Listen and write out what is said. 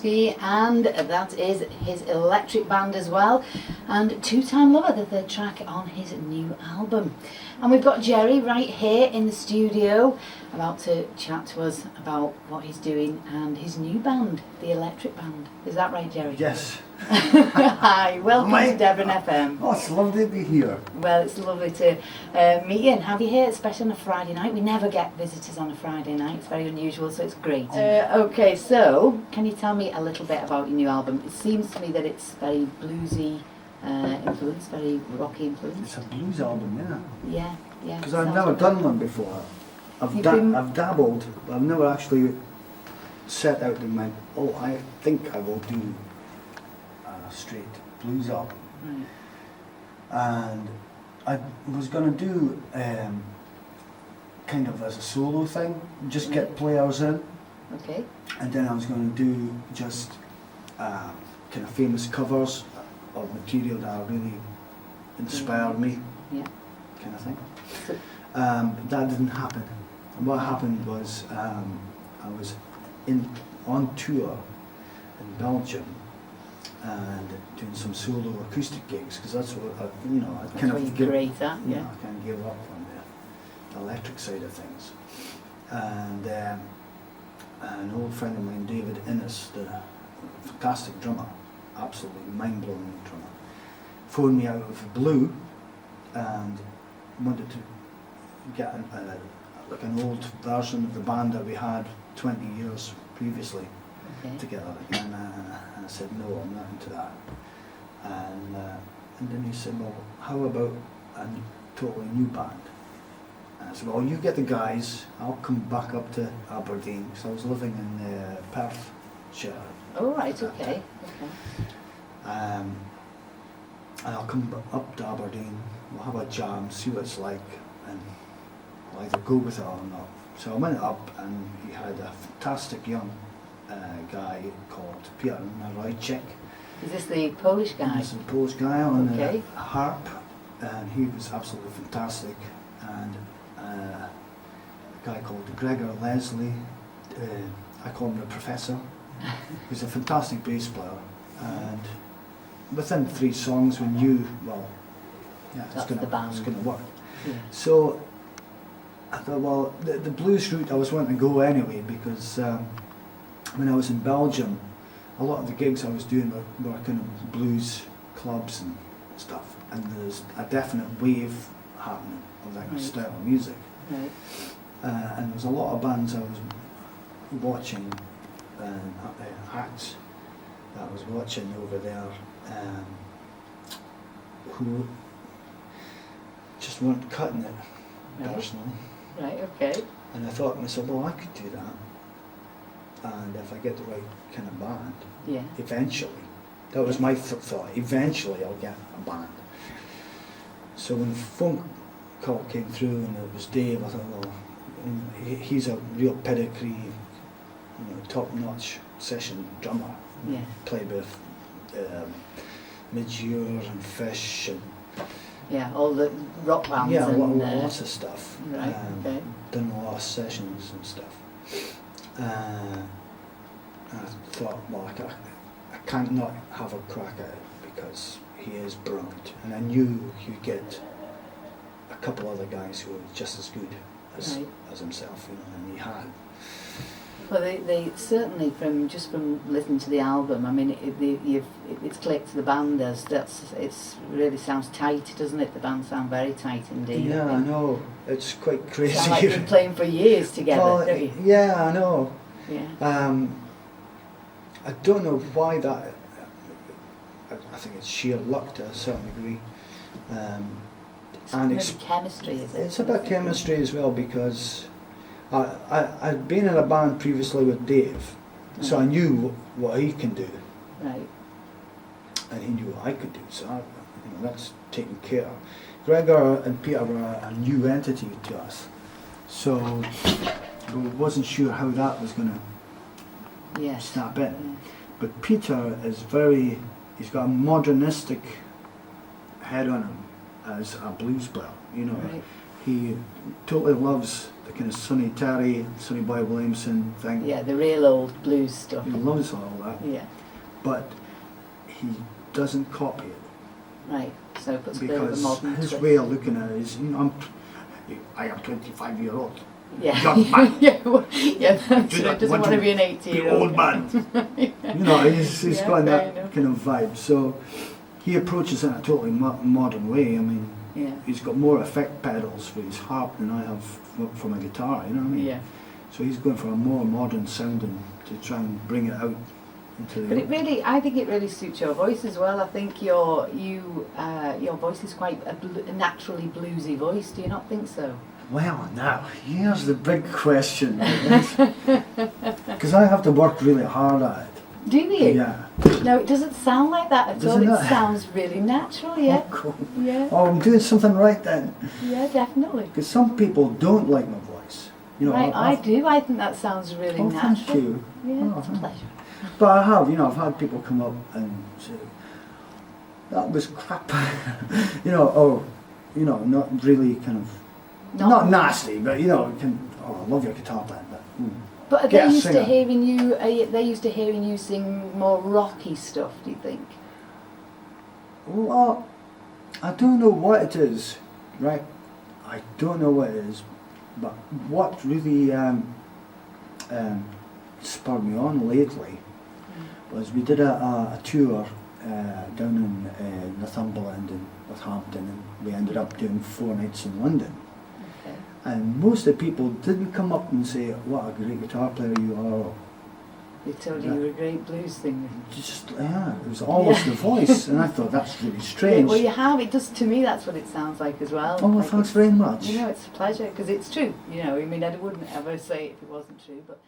Jablonski, and that is his electric band as well, and Two Time Lover, the third track on his new album. And we've got Gerry right here in the studio about to chat to us about what he's doing and his new band, the electric band. Is that right, Gerry? Yes. Hi, welcome to Deveron FM. Oh, it's lovely to be here. Well, it's lovely to meet you and have you here, especially on a Friday night. We never get visitors on a Friday night. It's very unusual, so it's great. Okay, so can you tell me a little bit about your new album? It seems to me that it's very bluesy influence, very rocky influence. It's a blues album, yeah. Yeah, yeah. Because I've never done one before. I've dabbled, but I've never actually set out in my. Oh, I think I will do a straight blues album. Right. And I was going to do kind of as a solo thing, just get players in. Okay. And then I was going to do just kind of famous covers of material that really inspired me, kind of thing. But that didn't happen. And what happened was I was on tour in Belgium and doing some solo acoustic gigs, because that's what I kind of give up on the electric side of things. And an old friend of mine, David Innes, the fantastic drummer, absolutely mind-blowing drummer, phoned me out of the blue and wanted to get like an old version of the band that we had 20 years previously together, and I said no, I'm not into that. And then he said, well, how about a totally new band? And I said, well, you get the guys, I'll come back up to Aberdeen, because I was living in Perthshire. Oh, right, okay. And I'll come up to Aberdeen, we'll have a jam, see what it's like, and I'll either go with it or not. So I went up, and he had a fantastic young guy called Peter Narojczyk. Is this the Polish guy? He's a Polish guy on a harp, and he was absolutely fantastic. And a guy called Gregor Leslie, I call him the Professor. He's a fantastic bass player, and within 3 songs we knew, well, yeah, it's going to work. Yeah. So I thought, well, the blues route I was wanting to go anyway, because when I was in Belgium, a lot of the gigs I was doing were kind of blues clubs and stuff, and there's a definite wave happening of that style of music. Right. And there was a lot of bands I was watching, acts that I was watching over there, who just weren't cutting it personally. Right, okay. And I thought to myself, well, I could do that. And if I get the right kind of band, eventually, that was my thought, eventually I'll get a band. So when the phone call came through and it was Dave, I thought, well, he's a real pedigree, top-notch session drummer. Played with Midge and Fish and all the rock bands. Yeah, lots of stuff. Right, done a lot of sessions and stuff. And I thought, well, I can't not have a crack at it, because he is brilliant. And I knew he'd get a couple other guys who were just as good as himself, and he had. Well, they certainly, from listening to the album, I mean, it's clicked. The band does. It really sounds tight, doesn't it? The band sound very tight indeed. Yeah, I know. It's quite crazy. Sound like you've been playing for years together, don't you? Yeah, I know. Yeah. I don't know why that. I think it's sheer luck to a certain degree. It's chemistry, is it? It's about chemistry as well, because I'd been in a band previously with Dave, so I knew what he can do. Right. And he knew what I could do, so that's taken care of. Gregor and Peter were a new entity to us, so we wasn't sure how that was going to snap in. Yeah. But Peter is he's got a modernistic head on him as a blues player. He totally loves the kind of Sonny Terry, Sonny Boy Williamson thing. Yeah, the real old blues stuff. He loves all that. Yeah. But he doesn't copy it. Right. So it puts a bit of a Because modern his twist. way of looking at it is, you know, I am 25-year-old. Yeah. Young man. yeah. Well, yeah. That's Do right. not Doesn't want want to to be an The 80-year-old. old man. Yeah. You know, he's Yeah, got fair that enough. kind of vibe. So he approaches it in a totally modern way. I mean, Yeah. he's got more effect pedals for his harp than I have for my guitar, you know what I mean? Yeah. So he's going for a more modern sounding to try and bring it out into the... But it really, I think it really suits your voice as well. I think your voice is quite a naturally bluesy voice. Do you not think so? Well, now, here's the big question. Because I have to work really hard at it. Do you? Yeah. No, it doesn't sound like that at all. Doesn't It it? sounds really natural. Yeah. Oh, cool. Yeah. Oh, I'm doing something right then. Yeah, definitely. Because some people don't like my voice. You know, Right, I I've- do. I think that sounds really Oh, natural. thank you. Yeah, Oh, it's a thank- pleasure. But I have, you know, I've had people come up and say, that was crap. You know, or, you know, not really kind of, not nasty, but, you know, I love your guitar playing, but... But are Get they a used to singer. hearing you? They used to hearing you sing more rocky stuff. Do you think? Well, I don't know what it is, right? I don't know what it is, but what really spurred me on lately was we did a tour down in Northumberland and Northampton, and we ended up doing 4 nights in London. Okay. And most of the people didn't come up and say, what a great guitar player you are. They told you you were a great blues singer. Just, yeah, it was always the voice, and I thought that's really strange. Well, you have. It does to me. That's what it sounds like as well. Oh, well, Like thanks it's- very much. You know, it's a pleasure because it's true. You know, I mean, I wouldn't ever say it if it wasn't true, but.